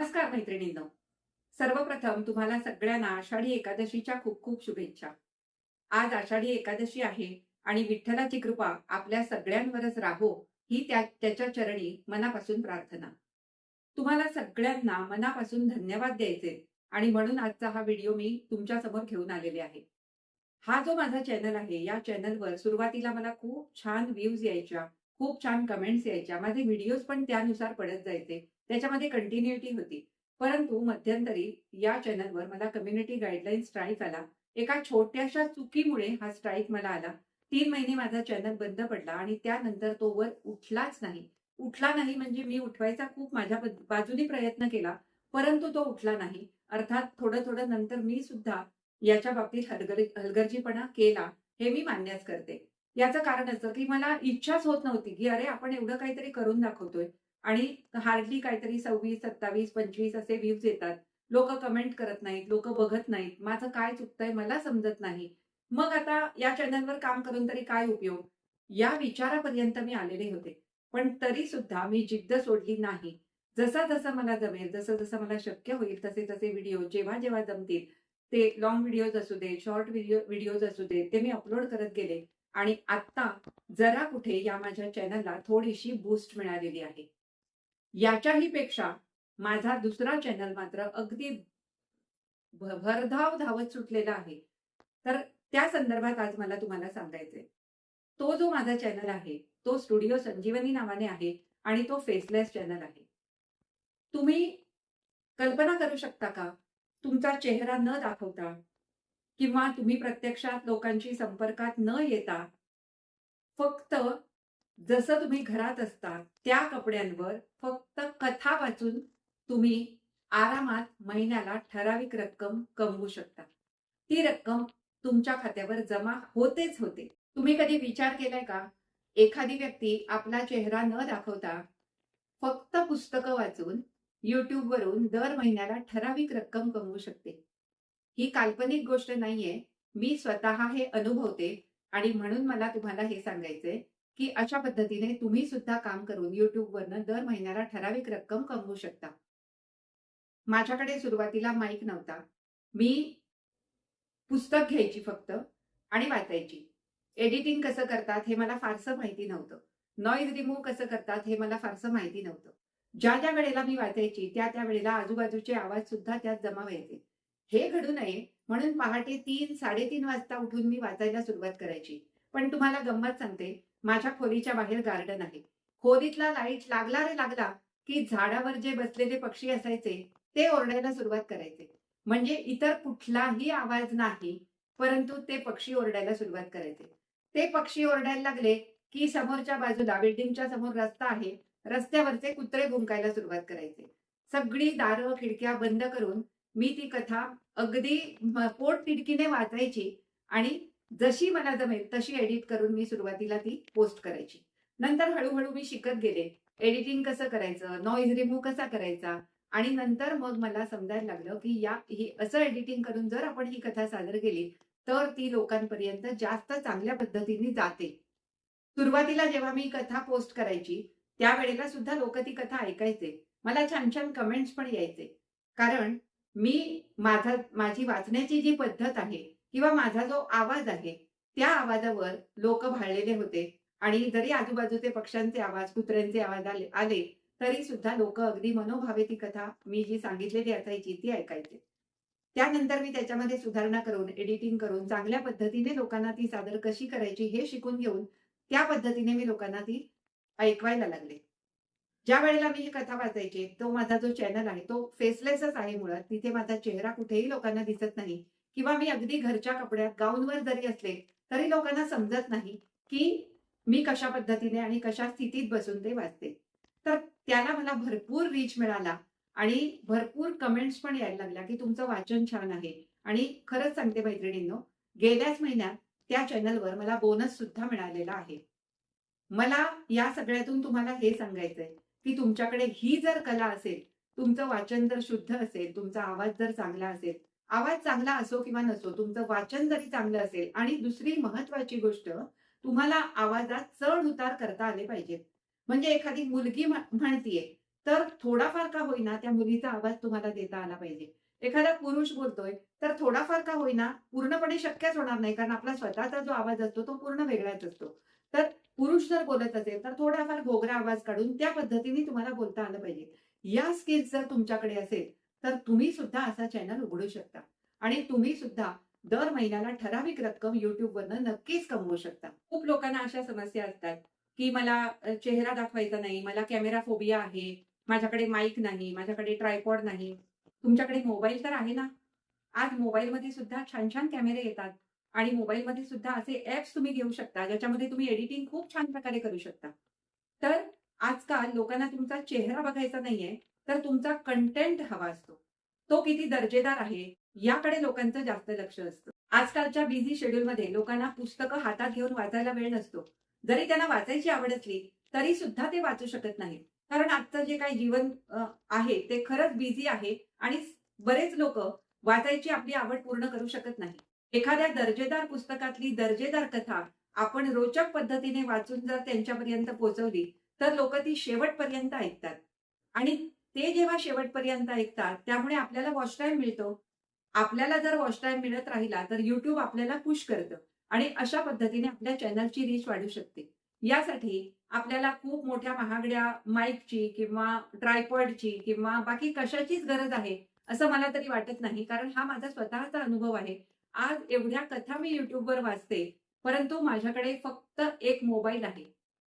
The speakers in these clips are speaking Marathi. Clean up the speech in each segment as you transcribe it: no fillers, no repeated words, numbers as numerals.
नमस्कार मैत्रिणींनो. सर्वप्रथम तुम्हाला सगळ्यांना आषाढी एकादशीच्या खूप खूप शुभेच्छा. आज आषाढी एकादशी आहे आणि विठ्ठलाची कृपा आपल्या सगळ्यांवरच राहो ही त्याच्या चरणी मनापासून प्रार्थना. तुम्हाला सगळ्यांना मनापासून धन्यवाद द्यायचे आणि म्हणून आजचा हा व्हिडिओ मी तुमच्या समोर घेऊन आलेले आहे. हा जो माझा चॅनल आहे, या चॅनलवर सुरुवातीला मला खूप छान व्ह्यूज यायच्या, खूप छान कमेंट्स यायच्या. माझे व्हिडिओज पण त्यानुसार पडत जायचे. त्याच्यामध्ये कंटिन्युइटी होती. परंतु मध्यंतरी या चॅनलवर मला कम्युनिटी गाईडलाईन स्ट्राईक आला. एका छोट्याशा चुकीमुळे हा स्ट्राईक मला आला. 3 महिने माझा चॅनल बंद पडला आणि त्यानंतर तो वर उठलाच नाही. उठला नाही म्हणजे मी उठवायचा खूप माझ्या बाजूने प्रयत्न केला, परंतु तो उठला नाही. अर्थात थोडं-थोडं नंतर मी सुद्धा याच्या बाबतीत हलगर्जीपणा केला, हे मी मान्यच करते. याचं कारण असं, की मला इच्छाच होत नव्हती, की अरे आपण एवढं काहीतरी करून दाखवतोय आणि हार्डली काहीतरी 26, 27, 25 असे व्ह्यूज येतात. लोकं कमेंट करत नाहीत, लोकं बघत नाहीत. माझं काय चुकतंय मला समजत नाही. मग आता या चॅनलवर काम करून तरी काय उपयोग? या विचारापर्यंत मी आलेले होते. पण तरी सुद्धा मी जिद्द सोडली नाही. जसा-जसा मला जमेल, जसं-जसं मला शक्य होईल तसे-तसे व्हिडिओ जेव्हा-जेव्हा जमतील ते लाँग व्हिडिओज असू दे, शॉर्ट व्हिडिओज असू दे, ते मी अपलोड करत गेले आणि आत्ता जरा कुठे या माझ्या चॅनलला थोडीशी बूस्ट मिळालेली आहे. याच्याही पेक्षा माझा दुसरा चॅनल मात्र अगदी भरधाव धावत सुटलेला आहे. तर त्या संदर्भात आज मला तुम्हाला सांगायचंय. तो जो माझा चॅनल आहे, तो स्टुडिओ संजीवनी नावाने आहे आणि तो फेसलेस चॅनल आहे. तुम्ही कल्पना करू शकता का? तुमचा चेहरा न दाखवता किंवा तुम्ही प्रत्यक्षात लोकांशी संपर्कात न येता, फक्त जसं तुम्ही घरात असता त्या कपड्यांवर फक्त कथा वाचून तुम्ही आरामात महिन्याला ठराविक रक्कम कमवू शकता. ती रक्कम तुमच्या खात्यावर जमा होतेच होते. तुम्ही कधी विचार केलाय का? एखादी व्यक्ती आपला चेहरा न दाखवता फक्त पुस्तकं वाचून YouTubeवरून दर महिन्याला ठराविक रक्कम कमवू शकते. ही काल्पनिक गोष्ट नाहीये. मी स्वतः हे अनुभवते आणि म्हणून मला तुम्हाला हे सांगायचंय, की अशा पद्धतीने तुम्ही सुद्धा काम करून YouTubeवरनं दर महिन्याला ठराविक रक्कम कमवू शकता. माझ्याकडे सुरुवातीला माईक नव्हता. मी पुस्तक घ्यायची फक्त आणि वाचायची. एडिटिंग कसं करतात हे मला फारसं माहिती नव्हतं. नॉईज रिमूव्ह कसं करतात हे मला फारसं माहिती नव्हतं. ज्या वेळेला मी वाचायची त्या वेळेला आजूबाजूचे आवाज सुद्धा त्यात जमा व्हायचे. हे घडू नये म्हणून पहाटे 3, 3:30 वाजता उठून मी वाचायला सुरुवात करायची. पण तुम्हाला गंमत सांगते, माझ्या खोलीच्या बाहेर गार्डन आहे. खोलीतला लाईट लागला रे लागला, की झाडावर जे बसलेले पक्षी असायचे ते ओरडायला सुरुवात करायचे. म्हणजे इतर कुठलाही आवाज नाही, परंतु ते पक्षी ओरडायला सुरुवात करायचे. ते पक्षी ओरडायला लागले, की समोरच्या बाजूला बिल्डिंगच्या समोर रस्ता आहे. रस्त्यावरचे कुत्रे भुंकायला सुरुवात करायचे. सगळी दारं, खिडक्या बंद करून मी ती कथा अगदी पोटतिडकीने वाचायची आणि जशी मला जमेल तशी एडिट करून मी सुरुवातीला ती पोस्ट करायची. नंतर हळू मी शिकत गेले. एडिटिंग कसं करायचं, नॉईज रिमूव्ह कसा करायचा आणि नंतर मग मला समजायला लागलं, की ही असं एडिटिंग करून जर आपण ही कथा सादर केली, तर ती लोकांपर्यंत जास्त चांगल्या पद्धतीने जाते. सुरुवातीला जेव्हा मी कथा पोस्ट करायची, त्यावेळेला सुद्धा लोकं ती कथा ऐकायचे. मला छान-छान कमेंट्स पण यायचे. कारण माझी वाचण्याची जी पद्धत आहे किंवा माझा जो आवाज आहे, त्या आवाजावर लोकं भाळलेले होते आणि जरी आजूबाजूचे पक्ष्यांचे आवाज, कुत्र्यांचे आवाज आले आले, तरी सुद्धा लोकं अगदी मनोभावे ती कथा मी जी सांगितलेली असायची ती ऐकायचे. त्यानंतर मी त्याच्यामध्ये सुधारणा करून, एडिटिंग करून चांगल्या पद्धतीने लोकांना ती सादर कशी करायची हे शिकून घेऊन, त्या पद्धतीने मी लोकांना ती ऐकवायला लागले. ज्यावेळेला मी ही कथा वाचायची, तो माझा जो चॅनल आहे, तो फेसलेसच आहे मुळात. तिथे माझा चेहरा कुठेही लोकांना दिसत नाही किंवा मी अगदी घरच्या कपड्यात गाऊनवर जरी असले, तरी लोकांना समजत नाही, की मी कशा पद्धतीने आणि कशा स्थितीत बसून ते वाचते. तर त्याला मला भरपूर रीच मिळाला आणि भरपूर कमेंट्स पण यायला लागल्या, की तुमचं वाचन छान आहे आणि खरंच सांगते मैत्रिणींनो, गेल्याच महिन्यात त्या चॅनलवर मला बोनस सुद्धा मिळालेला आहे. मला या सगळ्यातून तुम्हाला हे सांगायचंय, की तुमच्याकडे ही जर कला असेल, तुमचं वाचन जर शुद्ध असेल, तुमचा आवाज जर चांगला असेल, आवाज चांगला असो किंवा नसो, तुमचं वाचन जरी चांगलं असेल आणि दुसरी महत्त्वाची गोष्ट, तुम्हाला आवाजात चढ-उतार करता आले पाहिजेत. म्हणजे एखादी मुलगी म्हणतीये, तर थोडाफार का होईना त्या मुलीचा आवाज तुम्हाला देता आला पाहिजे. एखादा पुरुष बोलतोय, तर थोडाफार का होईना पूर्णपणे शक्यच होणार नाही, कारण आपला स्वतःचा जो आवाज असतो तो पूर्ण वेगळाच असतो. तर पुरुष जर बोलत असेल, तर थोडाफार घोगरा आवाज काढून त्या पद्धतीने तुम्हाला बोलता आलं पाहिजे. या स्किल्स जर तुमच्याकडे असेल, तर तुम्ही सुद्धा असा चॅनल उघडू शकता आणि तुम्ही सुद्धा दर महिन्याला ठराविक रक्कम YouTubeवरनं नक्कीच कमवू शकता. खूप लोकांना अशा समस्या असतात, की मला चेहरा दाखवायचा नाही, मला कॅमेरा फोबिया आहे, माझ्याकडे माईक नाही, माझ्याकडे ट्रायपॉड नाही. तुमच्याकडे मोबाईल तर आहे ना? आज मोबाईलमध्ये सुद्धा छान-छान कॅमेरे येतात आणि मोबाईलमध्ये सुद्धा असे ॲप्स तुम्ही घेऊ शकता, ज्याच्यामध्ये तुम्ही एडिटिंग खूप छान प्रकारे करू शकता. तर आजकाल लोकांना तुमचा चेहरा बघायचा नाहीये, तर तुमचा कंटेंट हवा असतो. तो किती दर्जेदार आहे, याकडे लोकांचं जास्त लक्ष असतं. आजकालच्या बिझी शेड्यूलमध्ये लोकांना पुस्तकं हातात घेऊन वाचायला वेळ नसतो. जरी त्यांना वाचायची आवड असली, तरी सुद्धा ते वाचू शकत नाहीत. कारण आजचं जे काही जीवन आहे, ते खरंच बिझी आहे आणि बरेच लोकं वाचायची आपली आवड पूर्ण करू शकत नाही. एखाद्या दर्जेदार पुस्तकातली दर्जेदार कथा आपण रोचक पद्धतीने वाचून जर त्यांच्यापर्यंत पोहोचवली, तर लोकं ती शेवटपर्यंत ऐकतात आणि ते जेव्हा शेवटपर्यंत ऐकतात, त्यामुळे आपल्याला वॉच टाईम मिळतो. आपल्याला जर वॉच टाईम मिळत राहिला, तर YouTube आपल्याला पुश करतं आणि अशा पद्धतीने आपल्या चॅनलची रीच वाढू शकते. यासाठी आपल्याला खूप मोठ्या महागड्या माईकची किंवा ट्रायपॉडची किंवा बाकी कशाचीच गरज आहे, असं मला तरी वाटत नाही. कारण हा माझा स्वतःचा अनुभव आहे. आज एवढ्या कथा मी YouTubeवर वाचते, परंतु माझ्याकडे फक्त एक मोबाईल आहे.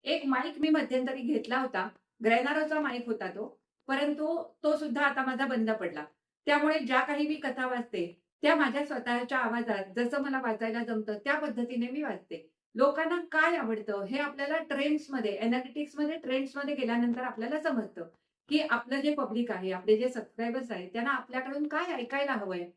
एक माईक मी मध्यंतरी घेतला होता. ग्रेनारोचा माईक होता तो. परंतु तो सुद्धा आता माझा बंद पडला. त्यामुळे ज्या काही मी कथा वाचते, त्या माझ्या स्वतःच्या आवाजात जसं मला वाचायला जमतं त्या पद्धतीने मी वाचते. लोकांना काय आवडतं हे आपल्याला ट्रेंड्समध्ये, एनालिटिक्समध्ये ट्रेंड्समध्ये गेल्यानंतर आपल्याला समजतं, की आपलं जे पब्लिक आहे, आपले जे सबस्क्रायबर्स आहेत, त्यांना आपल्याकडून काय ऐकायला हवंय.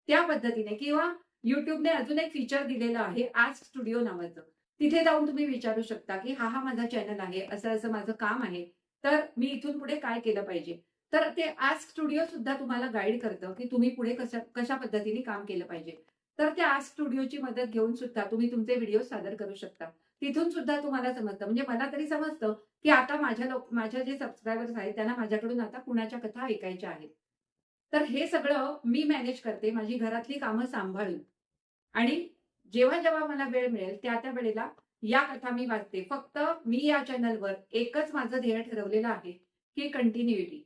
त्या पद्धतीने किंवा YouTubeने अजून एक फीचर दिलेलं आहे, आस्क स्टुडिओ नावाचं. तिथे जाऊन तुम्ही विचारू शकता, की हा माझा चॅनल आहे, असं-असं माझं काम आहे. तर मी इथून पुढे काय केलं पाहिजे? तर ते आस्क स्टुडिओ सुद्धा तुम्हाला गाईड करतं, की तुम्ही पुढे कशा पद्धतीने काम केलं पाहिजे. तर त्या आस्क स्टुडिओची मदत घेऊन सुद्धा तुम्ही तुमचे व्हिडिओ सादर करू शकता. तिथून सुद्धा तुम्हाला समजतं. म्हणजे मला तरी समजतं, की आता माझ्या जे सबस्क्रायबर्स आहेत, त्यांना माझ्याकडून आता कुणाच्या कथा ऐकायच्या आहेत. तर हे सगळं मी मॅनेज करते माझी घरातली कामं सांभाळून. आणि जेव्हा-जेव्हा मला वेळ मिळेल, त्या-त्या वेळेला या कथा मी वाचते. फक्त मी या चॅनलवर एकच माझं ध्येय ठरवलेलं आहे, की कंटिन्यूटी.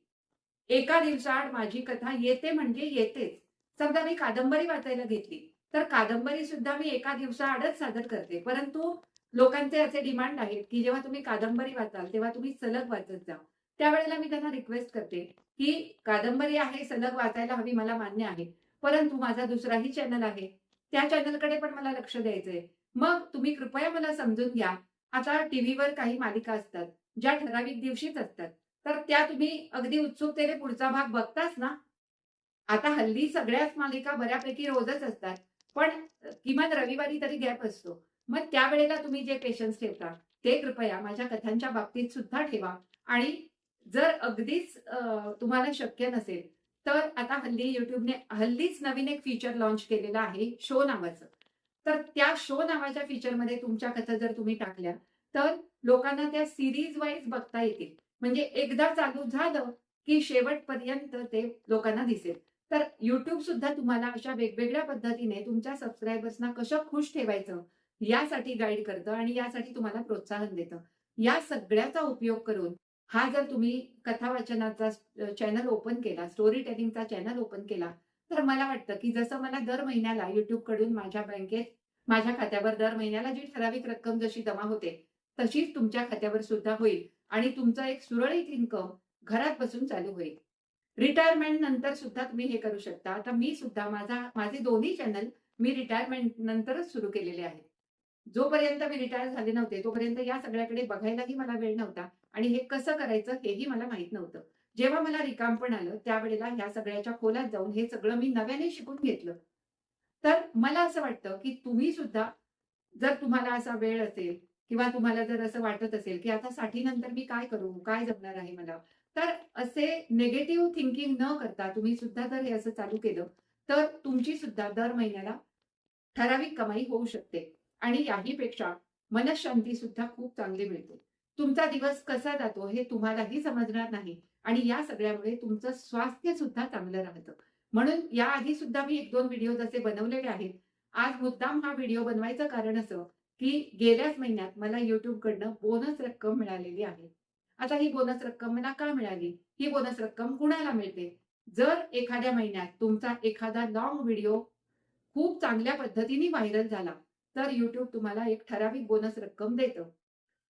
एका दिवसाआड माझी कथा येते म्हणजे येतेच. समजा मी कादंबरी वाचायला घेतली, तर कादंबरी सुद्धा मी एका दिवसाआडच सादर करते. परंतु लोकांचे असे डिमांड आहेत, की जेव्हा तुम्ही कादंबरी वाचाल, तेव्हा तुम्ही सलग वाचत जा. त्यावेळेला मी त्यांना रिक्वेस्ट करते, की कादंबरी आहे, सलग वाचायला हवी मला मान्य आहे. परंतु माझा दुसराही चॅनल आहे. त्या चॅनलकडे पण मला लक्ष द्यायचंय. मग तुम्ही कृपया मला समजून घ्या. आता टीव्हीवर काही मालिका असतात, ज्या ठराविक दिवशीच असतात. तर त्या तुम्ही अगदी उत्सुकतेने पुढचा भाग बघताच ना? आता हल्ली सगळ्याच मालिका बऱ्यापैकी रोजच असतात. पण किमान रविवारी तरी गॅप असतो. मग त्यावेळेला तुम्ही जे पेशन्स ठेवता, ते कृपया माझ्या कथांच्या बाबतीत सुद्धा ठेवा आणि जर अगदीच तुम्हाला शक्य नसेल, तर आता हल्लीच नवीन एक फीचर लॉन्च केलेलं आहे, शो नावाचं. तर त्या शो नावाच्या फीचरमध्ये तुमच्या कथा जर तुम्ही टाकल्या, तर लोकांना त्या सीरीज वाईज बघता येतील. म्हणजे एकदा चालू झालं, की शेवटपर्यंत ते लोकांना दिसेल. तर YouTube सुद्धा तुम्हाला अशा वेगवेगळ्या पद्धतीने तुमच्या सबस्क्रायबर्सना कसं खुश ठेवायचं, यासाठी गाईड करतं आणि यासाठी तुम्हाला प्रोत्साहन देतं. या सगळ्याचा उपयोग करून हा जर तुम्ही कथा वाचनाचा चॅनल ओपन केला, स्टोरी टेलिंगचा चॅनल ओपन केला, तर मला वाटतं, की जसं मला दर महिन्याला YouTubeकडून माझ्या बँकेत माझ्या खात्यावर दर महिन्याला जी ठराविक रक्कम जशी जमा होते, तशीच तुमच्या खात्यावर सुद्धा होईल आणि तुमचं एक सुरळीत इन्कम घरात बसून चालू होईल. रिटायरमेंट नंतर सुद्धा तुम्ही हे करू शकता. आता मी सुद्धा माझे दोन्ही चॅनल मी रिटायरमेंट नंतरच सुरू केलेले आहेत. जोपर्यंत मी रिटायर झाले नव्हते, तोपर्यंत या सगळ्याकडे बघायलाही मला वेळ नव्हता आणि हे कसं करायचं हेही मला माहीत नव्हतं. जेव्हा मला रिकामपण आलं, त्यावेळेला ह्या सगळ्याच्या खोलात जाऊन हे सगळं मी नव्याने शिकून घेतलं. तर मला असं वाटतं, की तुम्ही सुद्धा जर तुम्हाला असा वेळ असेल किंवा तुम्हाला जर असं वाटत असेल, की आता 60 नंतर मी काय करू? काय जमणार आहे मला? तर असे निगेटिव्ह थिंकिंग न करता तुम्ही सुद्धा जर हे असं चालू केलं, तर तुमची सुद्धा दर महिन्याला ठराविक कमाई होऊ शकते आणि याहीपेक्षा मनःशांती सुद्धा खूप चांगली मिळते. तुमचा दिवस कसा जातो हे तुम्हालाही समजणार नाही आणि या सगळ्यामुळे तुमचं स्वास्थ्य सुद्धा चांगलं राहतं. म्हणून याआधी सुद्धा मी 1-2 व्हिडिओज असे बनवलेले आहेत. आज मुद्दाम हा व्हिडिओ बनवायचं कारण असं, की गेल्याच महिन्यात मला YouTubeकडनं बोनस रक्कम मिळालेली आहे. आता ही बोनस रक्कम मला का मिळाली? ही बोनस रक्कम कुणाला मिळते? जर एखाद्या महिन्यात तुमचा एखादा लाँग व्हिडिओ खूप चांगल्या पद्धतीने व्हायरल झाला, तर YouTube तुम्हाला एक ठराविक बोनस रक्कम देतं.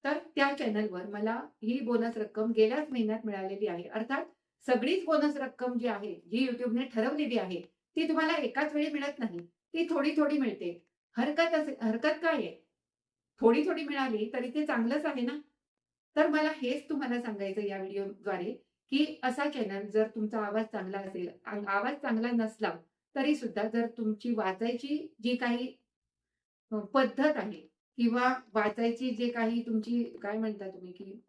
तर त्या चॅनलवर मला ही बोनस रक्कम गेल्याच महिन्यात मिळालेली आहे. अर्थात सगळीच बोनस रक्कम जी आहे, जी YouTubeने ठरवलेली आहे, ती तुम्हाला एकाच वेळी मिळत नाही. ती थोडी-थोडी मिळते. हरकत काय आहे? थोडी-थोडी मिळाली तरी ते चांगलंच आहे ना. तर मला हेच तुम्हाला सांगायचं या व्हिडिओद्वारे, की असा चॅनल जर तुमचा आवाज चांगला असेल, आवाज चांगला नसला तरी सुद्धा जर तुमची वाचायची जी काही पद्धत आहे किंवा वाचायची जे काही तुमची काय म्हणता तुम्ही, की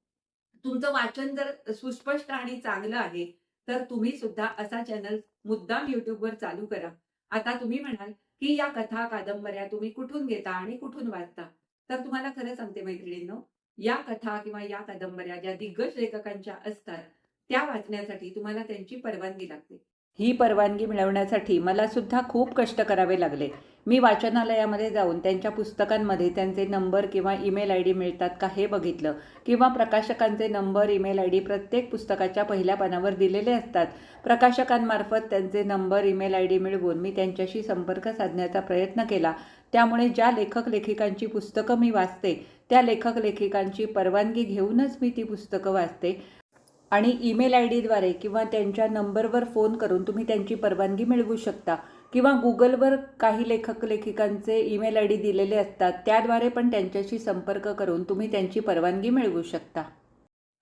तुमचं वाचन जर सुस्पष्ट आणि चांगलं आहे, तर तुम्ही सुद्धा असा चॅनल मुद्दाम YouTubeवर चालू करा. आता तुम्ही म्हणाल, की या कथा, कादंबऱ्या तुम्ही कुठून घेता आणि कुठून वाचता? तर तुम्हाला खरं सांगते मैत्रिणींनो, या कथा किंवा या कादंबऱ्या ज्या दिग्गज लेखकांच्या असतात, त्या वाचण्यासाठी तुम्हाला त्यांची परवानगी लागते. ही परवानगी मिळवण्यासाठी मला सुद्धा खूप कष्ट करावे लागले. मी वाचनालयामध्ये जाऊन त्यांच्या पुस्तकांमध्ये त्यांचे नंबर किंवा ईमेल आयडी मिळतात का हे बघितलं किंवा प्रकाशकांचे नंबर, ईमेल आयडी प्रत्येक पुस्तकाच्या पहिल्या पानावर दिलेले असतात. प्रकाशकांमार्फत त्यांचे नंबर, ईमेल आयडी मिळवून मी त्यांच्याशी संपर्क साधण्याचा प्रयत्न केला. त्यामुळे ज्या लेखक-लेखिकांची पुस्तकं मी वाचते, त्या लेखक-लेखिकांची परवानगी घेऊनच मी ती पुस्तकं वाचते. आणि ईमेल आयडीद्वारे किंवा त्यांच्या नंबरवर फोन करून तुम्ही त्यांची परवानगी मिळवू शकता किंवा Googleवर काही लेखक-लेखिकांचे ईमेल आयडी दिलेले असतात, त्याद्वारे पण त्यांच्याशी संपर्क करून तुम्ही त्यांची परवानगी मिळवू शकता.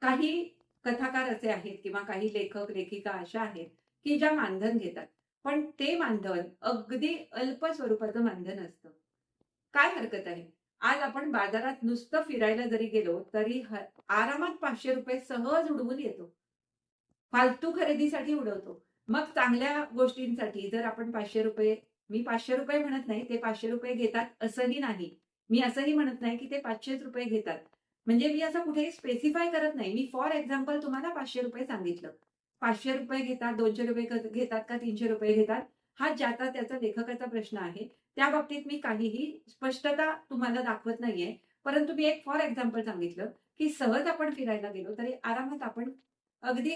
काही कथाकार असे आहेत किंवा काही लेखक-लेखिका अशा आहेत, की ज्या मानधन घेतात. पण ते मानधन अगदी अल्प स्वरूपाचं मानधन असतं. काय हरकत आहे? आज आपण बाजारात नुसतं फिरायला जरी गेलो, तरी आरामात ₹500 सहज उडवून येतो. फालतू खरेदीसाठी उडवतो. मग चांगल्या गोष्टींसाठी जर आपण ₹500 मी ₹500 म्हणत नाही, ते ₹500 घेतात असंही नाही. मी असंही म्हणत नाही, की ते ₹500 घेतात. म्हणजे मी असं कुठेही स्पेसिफाय करत नाही. मी फॉर एक्झाम्पल तुम्हाला ₹500 सांगितलं. ₹500 घेतात, ₹200 घेतात का ₹300 घेतात, हा ज्याचा त्याचा लेखकाचा प्रश्न आहे. त्या बाबतीत मी काहीही स्पष्टता तुम्हाला दाखवत नाहीये. परंतु मी एक फॉर एक्झाम्पल सांगितलं, की सहज आपण फिरायला गेलो तरी आरामात आपण अगदी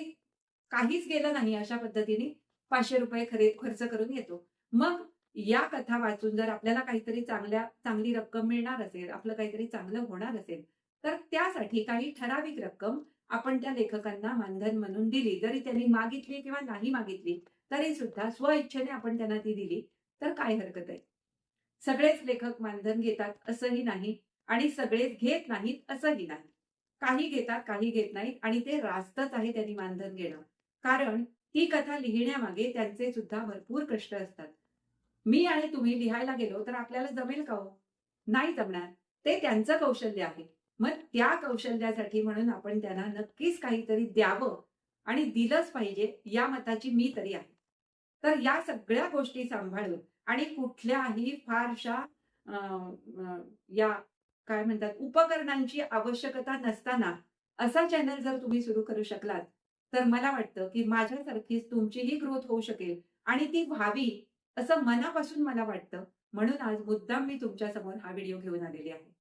काहीच गेलं नाही अशा पद्धतीने ₹500 खर्च करून येतो. मग या कथा वाचून जर आपल्याला काहीतरी चांगली रक्कम मिळणार असेल, आपलं काहीतरी चांगलं होणार असेल, तर त्यासाठी काही ठराविक रक्कम आपण त्या लेखकांना मानधन म्हणून दिली. जरी त्यांनी मागितली किंवा नाही मागितली, तरी सुद्धा स्वइच्छेने आपण त्यांना ती दिली, तर काय हरकत आहे? सगळेच लेखक मानधन घेतात असंही नाही आणि सगळेच घेत नाहीत असंही नाही. काही घेतात, काही घेत नाहीत आणि ते रास्तच आहे त्यांनी मानधन घेणं. कारण ती कथा लिहिण्यामागे त्यांचे सुद्धा भरपूर कष्ट असतात. मी आणि तुम्ही लिहायला गेलो तर आपल्याला जमेल का हो? नाही जमणार. ते त्यांचं कौशल्य आहे. मग त्या कौशल्यासाठी म्हणून आपण त्यांना नक्कीच काहीतरी द्यावं आणि दिलंच पाहिजे या मताची मी तरी आहे. तर या सगळ्या गोष्टी सांभाळून आणि कुठल्याही फारशा अ, अ, या काय म्हणतात उपकरणांची आवश्यकता नसताना असा चॅनल जर तुम्ही सुरू करू शकलात, तर मला वाटतं, की माझ्यासारखीच तुमचीही ग्रोथ होऊ शकेल आणि ती व्हावी असं मनापासून मला वाटतं. म्हणून आज मुद्दाम मी तुमच्यासमोर हा व्हिडिओ घेऊन आलेली आहे.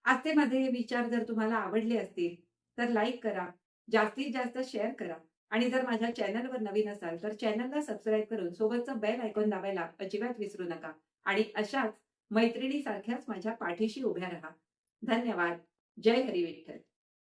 आजचे माझे हे विचार जर तुम्हाला आवडले असतील, तर लाईक करा, जास्तीत जास्त शेअर करा आणि जर माझ्या चॅनलवर नवीन असाल, तर चॅनलला सबस्क्राईब करून सोबतचं बेल आयकॉन दाबायला अजिबात विसरू नका आणि अशाच मैत्रिणीसारख्याच माझ्या पाठीशी उभ्या राहा. धन्यवाद. जय हरी विठ्ठल.